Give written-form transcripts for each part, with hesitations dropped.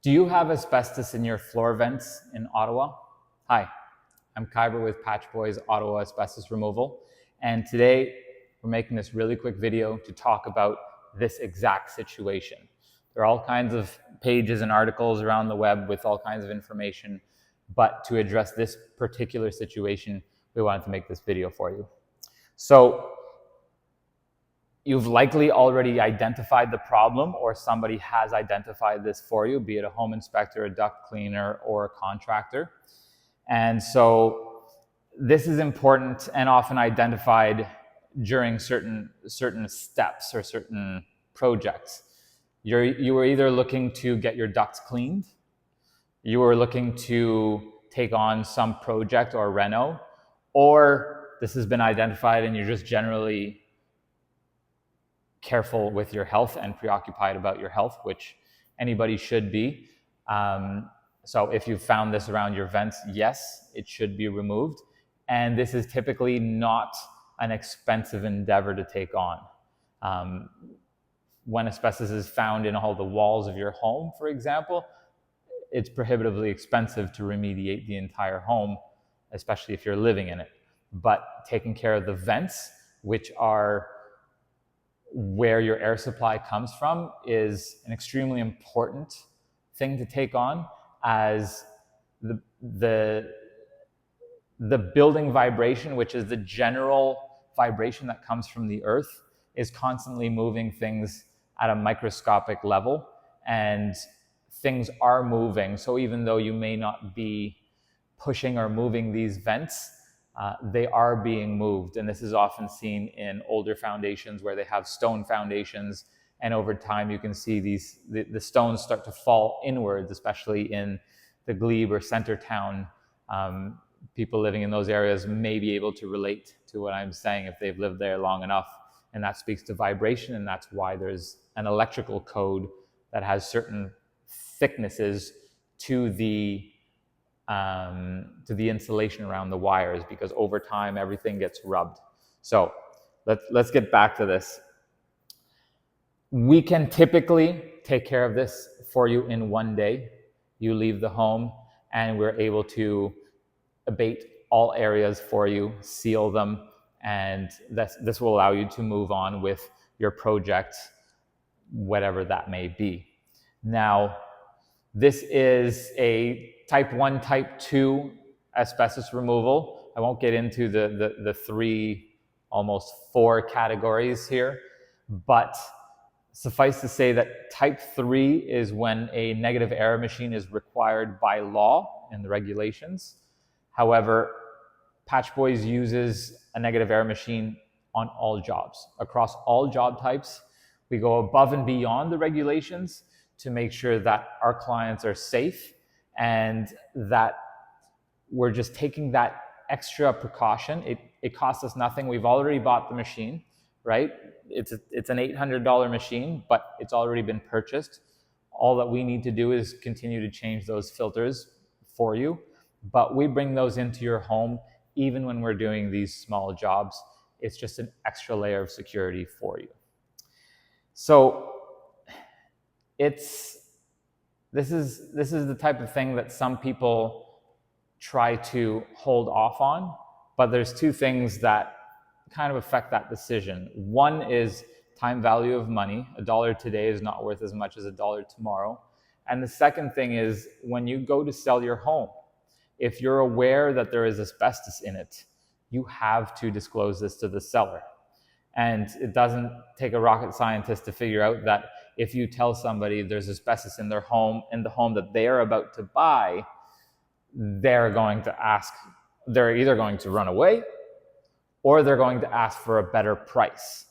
Do you have asbestos in your floor vents in Ottawa? Hi, I'm Kyber with PatchBoyz Ottawa Asbestos Removal, and today we're making this really quick video to talk about this exact situation. There are all kinds of pages and articles around the web with all kinds of information, but to address this particular situation, we wanted to make this video for you. So, you've likely already identified the problem, or somebody has identified this for you, be it a home inspector, a duct cleaner, or a contractor. And so this is important and often identified during certain steps or certain projects. You were either looking to get your ducts cleaned, you were looking to take on some project or reno, or this has been identified and you're just generally careful with your health and preoccupied about your health, which anybody should be. So if you've found this around your vents, yes, it should be removed. And this is typically not an expensive endeavor to take on. When asbestos is found in all the walls of your home, for example, it's prohibitively expensive to remediate the entire home, especially if you're living in it. But taking care of the vents, which are where your air supply comes from, is an extremely important thing to take on, as the building vibration, which is the general vibration that comes from the earth, is constantly moving things at a microscopic level, and things are moving. So even though you may not be pushing or moving these vents, they are being moved. And this is often seen in older foundations where they have stone foundations, and over time you can see the stones start to fall inwards, especially in the glebe or center town. People living in those areas may be able to relate to what I'm saying if they've lived there long enough, and that speaks to vibration, and that's why there's an electrical code that has certain thicknesses to the insulation around the wires, because over time everything gets rubbed. So let's get back to this. We can typically take care of this for you in one day. You leave the home and we're able to abate all areas for you, seal them, and this will allow you to move on with your project, whatever that may be. Now, this is a type 1, type 2 asbestos removal. I won't get into the three, almost 4 categories here, but suffice to say that type 3 is when a negative air machine is required by law in the regulations. However, PatchBoyz uses a negative air machine on all jobs. Across all job types, we go above and beyond the regulations to make sure that our clients are safe, and that we're just taking that extra precaution. It costs us nothing. We've already bought the machine, right? It's an $800 machine, but it's already been purchased. All that we need to do is continue to change those filters for you, but we bring those into your home even when we're doing these small jobs. It's just an extra layer of security for you. So this is the type of thing that some people try to hold off on, but there's 2 things that kind of affect that decision. One is time value of money. $1 today is not worth as much as $1 tomorrow. And the second thing is, when you go to sell your home, if you're aware that there is asbestos in it, you have to disclose this to the seller. And it doesn't take a rocket scientist to figure out that if you tell somebody there's asbestos in their home, in the home that they are about to buy, they're either going to run away or they're going to ask for a better price.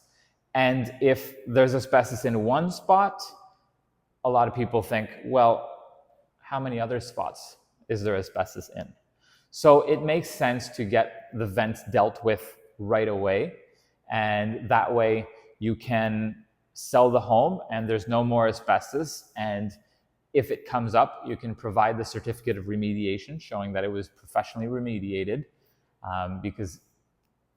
And if there's asbestos in one spot, a lot of people think, well, how many other spots is there asbestos in? So it makes sense to get the vents dealt with right away, and that way you can sell the home and there's no more asbestos, and if it comes up, you can provide the certificate of remediation showing that it was professionally remediated, because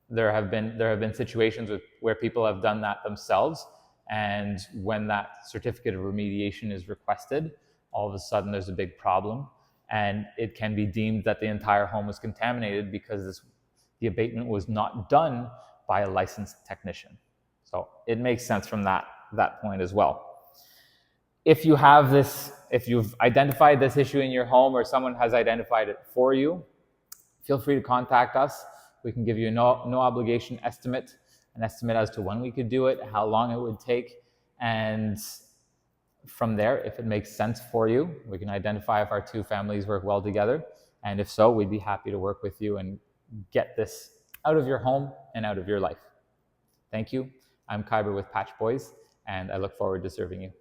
there have been situations where people have done that themselves, and when that certificate of remediation is requested, all of a sudden there's a big problem, and it can be deemed that the entire home was contaminated because the abatement was not done by a licensed technician. So it makes sense from that point as well. If you've identified this issue in your home, or someone has identified it for you, feel free to contact us. We can give you no obligation estimate, an estimate as to when we could do it, how long it would take, and from there, if it makes sense for you, we can identify if our two families work well together. And if so, we'd be happy to work with you and get this out of your home and out of your life. Thank you. I'm Kyber with PatchBoyz, and I look forward to serving you.